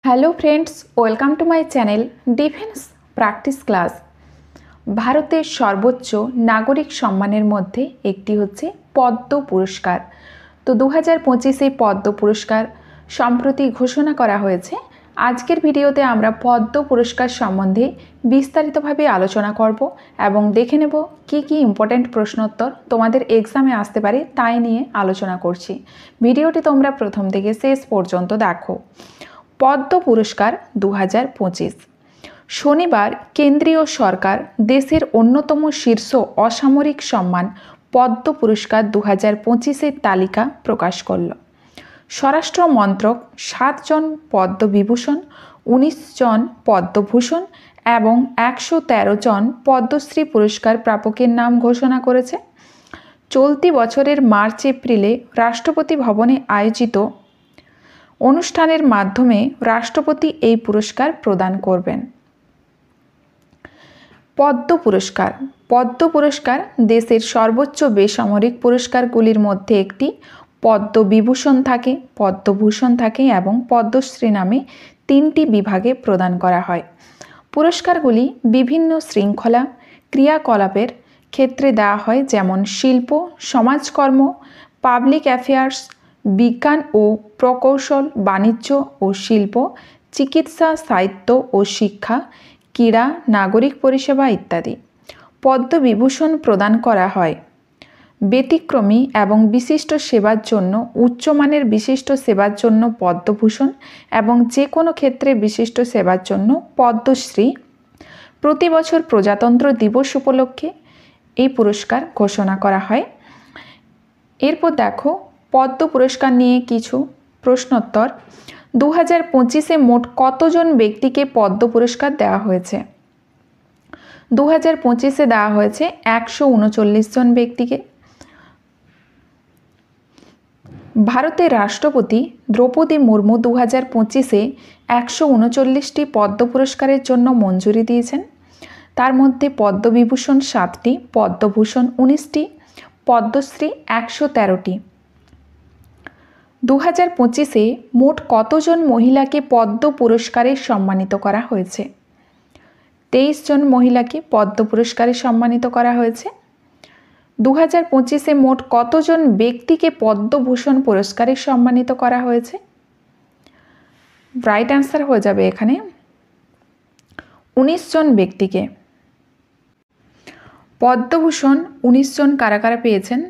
Hello friends, welcome to my channel defence practice class. ভারতের সর্বোচ্চ নাগরিক সম্মানের মধ্যে একটি হচ্ছে পদ্ম পুরস্কার। তো 2025 পদ্ম পুরস্কার সম্প্রতি ঘোষণা করা হয়েছে। আজকের ভিডিওতে আমরা পদ্ম পুরস্কার সম্বন্ধে বিস্তারিতভাবে আলোচনা করব এবং দেখে নেব কি কি ইম্পর্ট্যান্ট প্রশ্নোত্তর তোমাদের এক্সামে আসতে পারে তাই নিয়ে আলোচনা করছি। ভিডিওটি তোমরা প্রথম থেকে শেষ পর্যন্ত দেখো। পদ্ম পুরস্কার 2025। শনিবার কেন্দ্রীয় সরকার দেশের অন্যতম শীর্ষ অসামরিক সম্মান পদ্ম পুরস্কার 2025-এর তালিকা প্রকাশ করল। স্বরাষ্ট্র মন্ত্রক 7 জন পদ্মবিভূষণ, 19 জন পদ্মভূষণ এবং 113 জন পদ্মশ্রী পুরস্কার প্রাপকের নাম ঘোষণা করেছে। চলতি বছরের মার্চ এপ্রিলে রাষ্ট্রপতি ভবনে আয়োজিত অনুষ্ঠানের মাধ্যমে রাষ্ট্রপতি এই পুরস্কার প্রদান করবেন। পদ্ম পুরস্কার। পদ্ম পুরস্কার দেশের সর্বোচ্চ বেসামরিক পুরস্কারগুলির মধ্যে একটি। পদ্মবিভূষণ থাকে, পদ্মভূষণ থাকে এবং পদ্মশ্রী নামে 3টি বিভাগে প্রদান করা হয়। পুরস্কারগুলি বিভিন্ন শৃঙ্খলা ক্রিয়াকলাপের ক্ষেত্রে দেওয়া হয়, যেমন শিল্প, সমাজকর্ম, পাবলিক অ্যাফেয়ার্স, বিজ্ঞান ও প্রকৌশল, বাণিজ্য ও শিল্প, চিকিৎসা, সাহিত্য ও শিক্ষা, ক্রীড়া, নাগরিক পরিষেবা ইত্যাদি। পদ্মবিভূষণ প্রদান করা হয় ব্যতিক্রমী এবং বিশিষ্ট সেবার জন্য, উচ্চমানের বিশিষ্ট সেবার জন্য পদ্মভূষণ এবং যে কোনো ক্ষেত্রে বিশিষ্ট সেবার জন্য পদ্মশ্রী। প্রতি বছর প্রজাতন্ত্র দিবস উপলক্ষে এই পুরস্কার ঘোষণা করা হয়। এরপর দেখো পদ্ম পুরস্কার নিয়ে কিছু প্রশ্নোত্তর। 2025-এ মোট কতজন ব্যক্তিকে পদ্ম পুরস্কার দেওয়া হয়েছে? 2025-এ দেওয়া হয়েছে 139 জন ব্যক্তিকে। ভারতের রাষ্ট্রপতি দ্রৌপদী মুর্মু 2025-এ 139টি পদ্ম পুরস্কারের জন্য মঞ্জুরি দিয়েছেন। তার মধ্যে পদ্মবিভূষণ 7টি, পদ্মভূষণ 19টি, পদ্মশ্রী 113টি। 2025-এ মোট কতজন মহিলাকে পদ্ম পুরস্কারে সম্মানিত করা হয়েছে? 23 জন মহিলাকে পদ্ম পুরস্কারে সম্মানিত করা হয়েছে। 2025-এ মোট কতজন ব্যক্তিকে পদ্মভূষণ পুরস্কারে সম্মানিত করা হয়েছে? রাইট অ্যান্সার হয়ে যাবে এখানে 19 জন ব্যক্তিকে। পদ্মভূষণ 19 জন কারা কারা পেয়েছেন?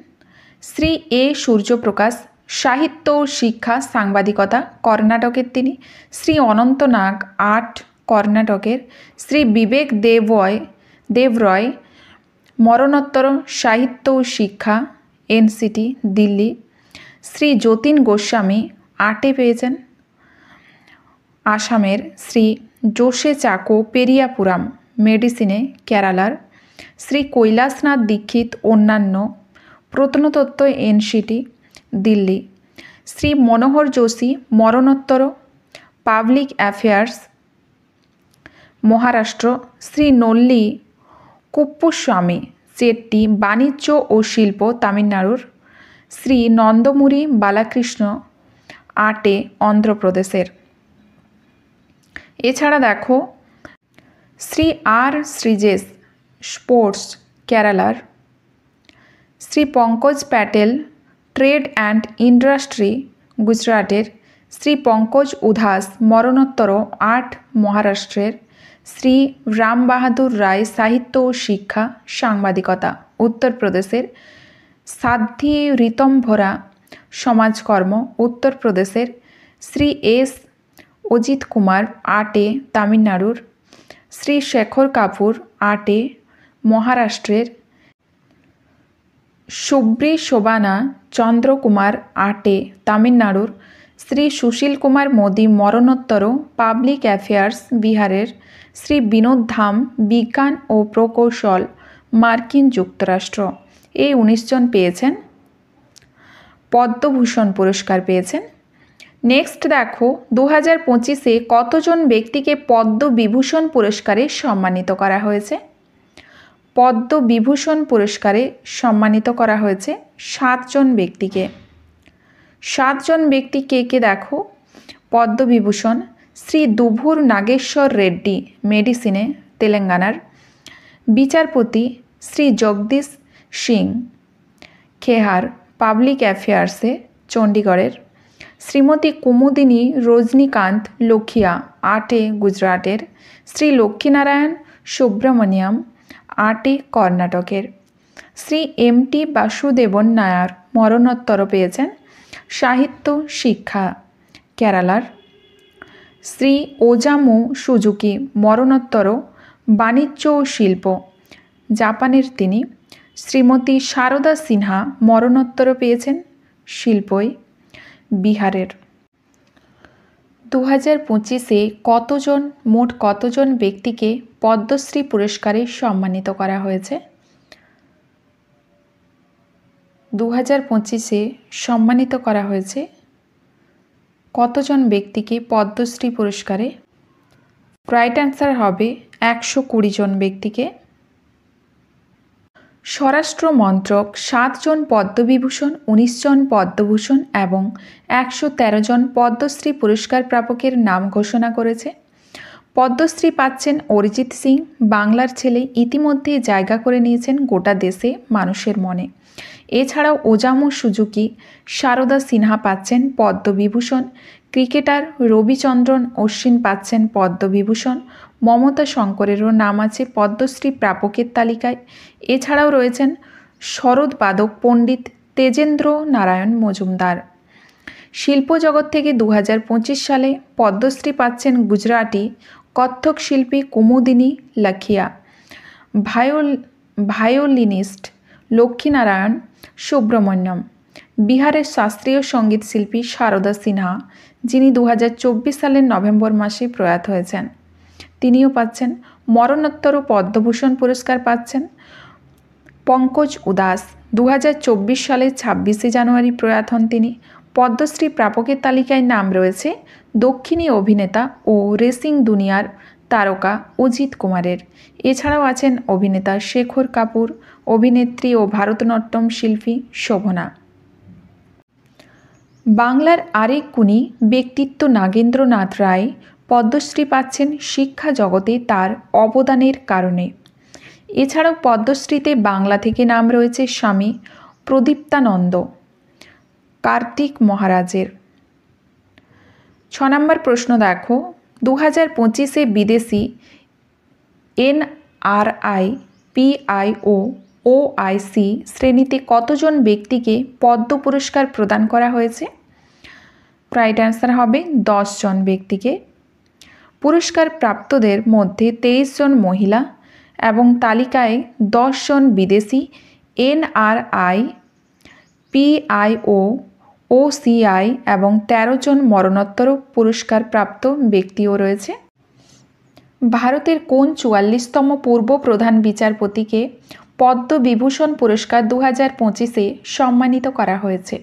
শ্রী এ সূর্যপ্রকাশ, সাহিত্য ও শিক্ষা সাংবাদিকতা, কর্ণাটকের তিনি। শ্রী অনন্ত নাগ, আর্ট, কর্ণাটকের। শ্রী বিবেক দেবরয়, মরণোত্তর সাহিত্য ও শিক্ষা, এনসিটি, দিল্লি। শ্রী যতীন গোস্বামী, আর্টে পেয়েছেন, আসামের। শ্রী জোসে চাকো পেরিয়াপুরাম, মেডিসিনে, কেরালার। শ্রী কৈলাসনাথ দীক্ষিত, অন্যান্য, প্রত্নতত্ত্ব, এনসিটি, দিল্লি। শ্রী মনোহর যোশী, মরণোত্তর, পাবলিক অ্যাফেয়ার্স, মহারাষ্ট্র। শ্রী নল্লী কুপ্পুস্বামী চেট্টি, বাণিজ্য ও শিল্প, তামিলনাড়ুর। শ্রী নন্দমুরি বালাকৃষ্ণ, আর্টে, অন্ধ্রপ্রদেশের। এছাড়া দেখো শ্রী আর শ্রীজেশ, স্পোর্টস, কেরালার। Shri Pankaj Patel, trade and industry, গুজরাটের। শ্রী পঙ্কজ উধাস, মরণোত্তর, আর্ট, মহারাষ্ট্রের। শ্রী রাম বাহাদুর রায়, সাহিত্য ও শিক্ষা সাংবাদিকতা, উত্তরপ্রদেশের। সাধ্বী ঋতম্ভরা, সমাজকর্ম, উত্তরপ্রদেশের। শ্রী এস অজিত কুমার, আর্টে, তামিলনাড়ুর। শ্রী শেখর কাপুর, আর্টে, মহারাষ্ট্রের। সুব্রি শোভানা চন্দ্রকুমার, আর্টে, তামিলনাড়ুর। শ্রী সুশীল কুমার মোদী, মরণোত্তর, পাবলিক অ্যাফেয়ার্স, বিহারের। শ্রী বিনোদ ধাম, বিজ্ঞান ও প্রকৌশল, মার্কিন যুক্তরাষ্ট্র। এই 19 জন পেয়েছেন পদ্মভূষণ পুরস্কার পেয়েছেন। নেক্সট দেখো 2025-এ কতজন ব্যক্তিকে পদ্মবিভূষণ পুরস্কারে সম্মানিত করা হয়েছে? পদ্মবিভূষণ পুরস্কারে সম্মানিত করা হয়েছে 7 জন ব্যক্তিকে। 7 জন ব্যক্তি কে কে দেখো? পদ্মবিভূষণ শ্রী দুভুর নাগেশ্বর রেড্ডি মেডিসিনে তেলেঙ্গানার, বিচারপতি শ্রী জগদীশ সিং খেহার পাবলিক অ্যাফেয়ার্সে চণ্ডীগড়ের, শ্রীমতী কুমুদিনী রজনীকান্ত লোখিয়া আটে গুজরাটের, শ্রী লক্ষ্মীনারায়ণ সুব্রমণিয়াম আটে কর্ণাটকের, শ্রী এম.টি. বাসুদেবন নায়ার মরণোত্তর পেয়েছেন সাহিত্য শিক্ষা কেরালার, শ্রী ওজামু সুজুকি মরণোত্তর বাণিজ্য ও শিল্প জাপানের তিনি, শ্রীমতী সারদা সিনহা মরণোত্তর পেয়েছেন শিল্পই বিহারের। 2025-এ মোট কতজন ব্যক্তিকে পদ্মশ্রী পুরস্কারে সম্মানিত করা হয়েছে? 2025-এ সম্মানিত করা হয়েছে কতজন ব্যক্তিকে পদ্মশ্রী পুরস্কারে? রাইট অ্যান্সার হবে 120 জন ব্যক্তিকে। স্বরাষ্ট্র মন্ত্রক 7 জন পদ্মবিভূষণ, 19 জন পদ্মভূষণ এবং 113 জন পদ্মশ্রী পুরস্কার প্রাপকের নাম ঘোষণা করেছে। পদ্মশ্রী পাচ্ছেন অরিজিৎ সিং, বাংলার ছেলে, ইতিমধ্যে জায়গা করে নিয়েছেন গোটা দেশে মানুষের মনে। এছাড়াও ওজামু সুজুকি, সারদা সিনহা পাচ্ছেন পদ্মবিভূষণ, ক্রিকেটার রবিচন্দ্রন অশ্বিন পাচ্ছেন পদ্মবিভূষণ, মমতা শঙ্করেরও নাম আছে পদ্মশ্রী প্রাপকের তালিকায়। এছাড়াও রয়েছেন সরোদবাদক পণ্ডিত তেজেন্দ্র নারায়ণ মজুমদার। শিল্প জগৎ থেকে 2025 সালে পদ্মশ্রী পাচ্ছেন গুজরাটি কত্থক শিল্পী কুমুদিনী লাখিয়া, ভায়োলিনিস্ট লক্ষ্মীনারায়ণ সুব্রমণ্যম, বিহারের শাস্ত্রীয় সঙ্গীত শিল্পী সারদা সিনহা, যিনি 2024 সালের নভেম্বর মাসে প্রয়াত হয়েছেন, তিনিও পাচ্ছেন। মরণোত্তর পদ্মভূষণ পুরস্কার পাচ্ছেন পঙ্কজ উদাস, 2024 সালের 26শে জানুয়ারি প্রয়াত হন তিনি। পদ্মশ্রী প্রাপকের তালিকায় নাম রয়েছে দক্ষিণী অভিনেতা ও রেসিং দুনিয়ার তারকা অজিত কুমারের। এছাড়াও আছেন অভিনেতা শেখর কাপুর, অভিনেত্রী ও ভারতনাট্যম শিল্পী শোভনা। বাংলার আরেক গুণী ব্যক্তিত্ব নাগেন্দ্রনাথ রায় পদ্মশ্রী পাচ্ছেন শিক্ষা জগতে তার অবদানের কারণে। এছাড়াও পদ্মশ্রীতে বাংলা থেকে নাম রয়েছে স্বামী প্রদীপ্তানন্দ কার্তিক মহারাজের। 6 নম্বর প্রশ্ন দেখো, 2025-এ বিদেশি NRI, PIO, OIC শ্রেণীতে কতজন ব্যক্তিকে পদ্ম পুরস্কার প্রদান করা হয়েছে? রাইট অ্যান্সার হবে 10 জন ব্যক্তিকে। পুরস্কার প্রাপ্তদের মধ্যে 23 জন মহিলা এবং তালিকায় 10 জন বিদেশি NRI, PIO, OCI এবং 13 জন মরণোত্তর পুরস্কারপ্রাপ্ত ব্যক্তিও রয়েছে। ভারতের কোন 44তম পূর্ব প্রধান বিচারপতিকে পদ্মবিভূষণ পুরস্কার 2025-এ সম্মানিত করা হয়েছে?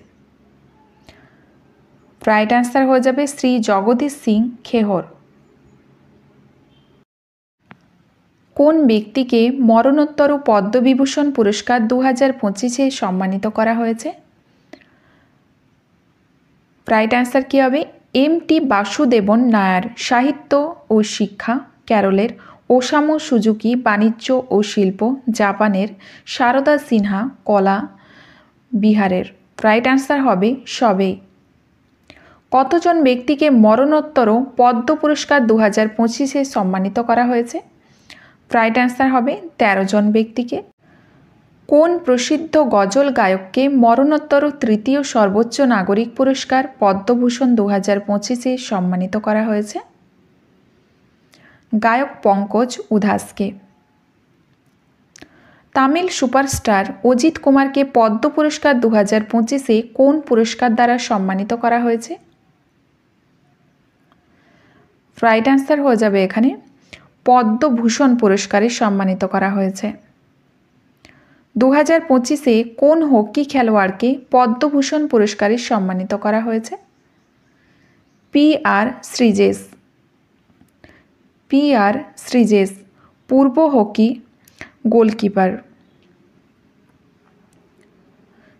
রাইট অ্যান্সার হয়ে যাবে শ্রী জগদীশ সিং খেহর। কোন ব্যক্তিকে মরণোত্তর পদ্মবিভূষণ পুরস্কার 2025-এ সম্মানিত করা হয়েছে? রাইট অ্যান্সার কী হবে? এম.টি. বাসুদেবন নায়ার, সাহিত্য ও শিক্ষা কেরলের, ওসামু সুজুকি বাণিজ্য ও শিল্প জাপানের, সারদা সিনহা কলা বিহারের। রাইট অ্যান্সার হবে সবেই। কতজন ব্যক্তিকে মরণোত্তর পদ্ম পুরস্কার 2025-এ সম্মানিত করা হয়েছে? রাইট অ্যান্সার হবে 13 জন ব্যক্তিকে। কোন প্রসিদ্ধ গজল গায়ককে মরণোত্তর তৃতীয় সর্বোচ্চ নাগরিক পুরস্কার পদ্মভূষণ 2025-এ সম্মানিত করা হয়েছে? গায়ক পঙ্কজ উধাসকে। তামিল সুপারস্টার অজিত কুমারকে পদ্ম পুরস্কার 2025-এ কোন পুরস্কার দ্বারা সম্মানিত করা হয়েছে? রাইট অ্যান্সার হয়ে যাবে এখানে পদ্মভূষণ পুরস্কারে সম্মানিত করা হয়েছে। 2025-এ কোন হকি খেলোয়াড়কে পদ্মভূষণ পুরস্কারে সম্মানিত করা হয়েছে? PR শ্রীজেশ পূর্ব হকি গোলকিপার।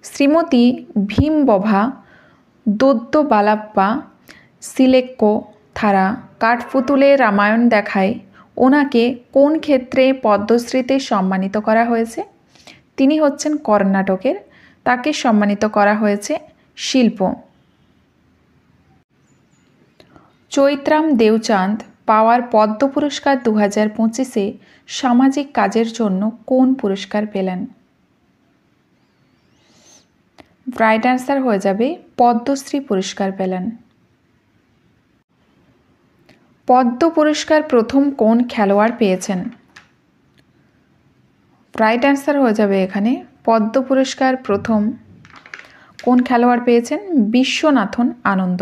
শ্রীমতী ভীমবভা দোদ্দবালাপ্পা সিলেক্কো ধারা কাঠপুতুলে রামায়ণ দেখায় ওনাকে কোন ক্ষেত্রে পদ্মশ্রীতে সম্মানিত করা হয়েছে? তিনি হচ্ছেন কর্ণাটকের, তাকে সম্মানিত করা হয়েছে শিল্প। চৈত্রাম দেওচাঁদ পাওয়ার পদ্ম পুরস্কার 2025-এ সামাজিক কাজের জন্য কোন পুরস্কার পেলেন? রাইট অ্যান্সার হয়ে যাবে পদ্মশ্রী পুরস্কার পেলেন। পদ্ম পুরস্কার প্রথম কোন খেলোয়াড় পেয়েছেন? রাইট অ্যান্সার হয়ে যাবে এখানে পদ্ম পুরস্কার প্রথম কোন খেলোয়াড় পেয়েছেন? বিশ্বনাথন আনন্দ।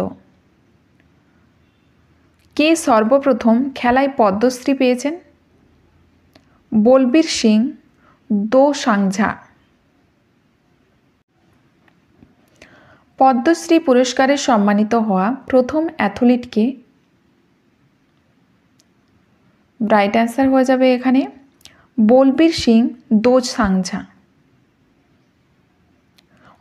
কে সর্বপ্রথম খেলায় পদ্মশ্রী পেয়েছেন? বলবীর সিং দোসাংঝা। পদ্মশ্রী পুরস্কারে সম্মানিত হওয়া প্রথম অ্যাথলিটকে? রাইট অ্যান্সার হয়ে যাবে এখানে বলবীর সিং দোসাংঝা।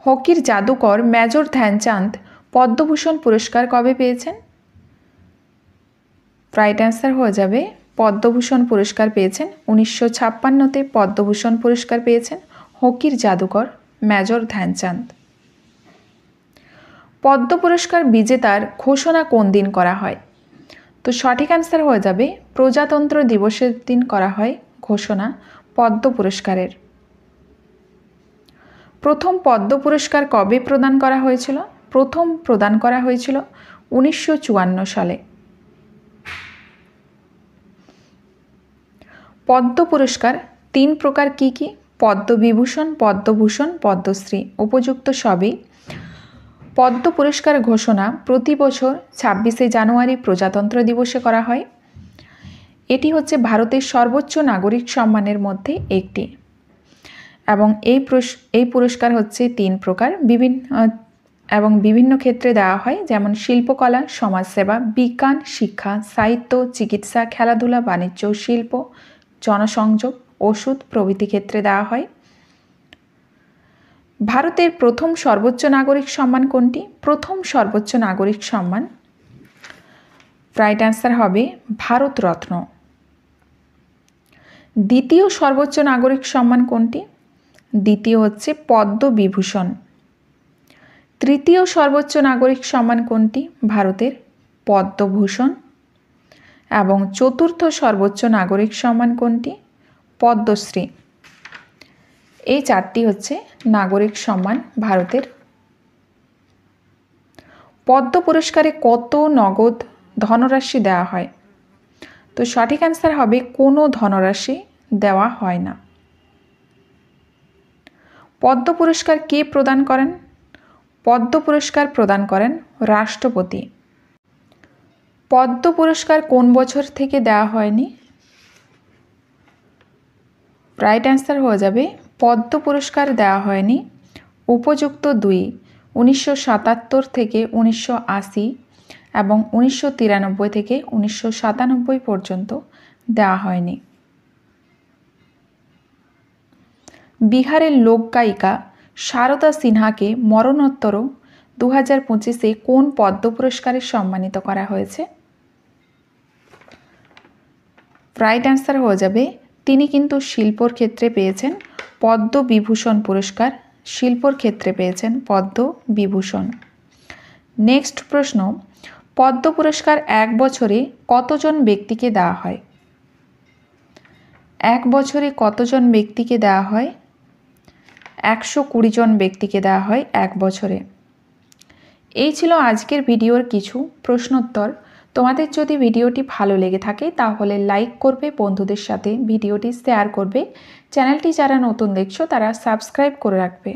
হকির জাদুকর মেজর ধ্যানচাঁদ পদ্মভূষণ পুরস্কার কবে পেয়েছেন? রাইট অ্যান্সার হয়ে যাবে পদ্মভূষণ পুরস্কার পেয়েছেন 1956-তে পদ্মভূষণ পুরস্কার পেয়েছেন হকির জাদুকর মেজর ধ্যানচাঁদ। পদ্ম পুরস্কার বিজেতার ঘোষণা কোন দিন করা হয়? তো সঠিক অ্যান্সার হয়ে যাবে প্রজাতন্ত্র দিবসের দিন করা হয় ঘোষণা পদ্ম পুরস্কারের। প্রথম পদ্ম পুরস্কার কবে প্রদান করা হয়েছিল? প্রথম প্রদান করা হয়েছিল 1954 সালে। পদ্ম পুরস্কার 3 প্রকার কি কি? পদ্মবিভূষণ, পদ্মভূষণ, পদ্মশ্রী। উপযুক্ত সবই। পদ্ম পুরস্কার ঘোষণা প্রতি বছর 26শে জানুয়ারি প্রজাতন্ত্র দিবসে করা হয়। এটি হচ্ছে ভারতের সর্বোচ্চ নাগরিক সম্মানের মধ্যে একটি, এবং এই পুরস্কার হচ্ছে 3 প্রকার এবং বিভিন্ন ক্ষেত্রে দেওয়া হয়, যেমন শিল্পকলা, সমাজসেবা, বিজ্ঞান, শিক্ষা, সাহিত্য, চিকিৎসা, খেলাধুলা, বাণিজ্য, শিল্প, জনসংযোগ, ওষুধ প্রভৃতি ক্ষেত্রে দেওয়া হয়। ভারতের প্রথম সর্বোচ্চ নাগরিক সম্মান কোনটি? প্রথম সর্বোচ্চ নাগরিক সম্মান রাইট অ্যান্সার হবে ভারতরত্ন। দ্বিতীয় সর্বোচ্চ নাগরিক সম্মান কোনটি? দ্বিতীয় হচ্ছে পদ্মবিভূষণ। তৃতীয় সর্বোচ্চ নাগরিক সম্মান কোনটি? ভারতের পদ্মভূষণ। এবং চতুর্থ সর্বোচ্চ নাগরিক সম্মান কোনটি? পদ্মশ্রী। এই 4টি হচ্ছে নাগরিক সম্মান ভারতের। পদ্ম পুরস্কারে কত নগদ ধনরাশি দেওয়া হয়? তো সঠিক অ্যান্সার হবে কোনো ধনরাশি দেওয়া হয় না। পদ্ম পুরস্কার কে প্রদান করেন? পদ্ম পুরস্কার প্রদান করেন রাষ্ট্রপতি। পদ্ম পুরস্কার কোন বছর থেকে দেওয়া হয়নি? রাইট অ্যান্সার হয়ে যাবে পদ্ম পুরস্কার দেওয়া হয়নি উপযুক্ত 2 1977 থেকে 1980 এবং 1993 থেকে 1997 পর্যন্ত দেওয়া হয়নি। বিহারের লোকগায়িকা শারদা সিনহাকে মরণোত্তর 2025-এ কোন পদ্ম পুরস্কারে সম্মানিত করা হয়েছে? রাইট অ্যান্সার হয়ে যাবে তিনি কিন্তু শিল্পর ক্ষেত্রে পেয়েছেন পদ্মবিভূষণ পুরস্কার। শিল্পর ক্ষেত্রে পেয়েছেন পদ্মবিভূষণ। নেক্সট প্রশ্ন, পদ্ম পুরস্কার 1 বছরে কতজন ব্যক্তিকে দেওয়া হয়? 1 বছরে কতজন ব্যক্তিকে দেওয়া হয়? 120 জন ব্যক্তিকে দেওয়া হয় 1 বছরে। এই ছিল আজকের ভিডিওর কিছু প্রশ্নোত্তর। তোমাদের যদি ভিডিওটি ভালো লেগে থাকে তাহলে লাইক করবে, বন্ধুদের সাথে ভিডিওটি শেয়ার করবে। চ্যানেলটি যারা নতুন দেখছো তারা সাবস্ক্রাইব করে রাখবে।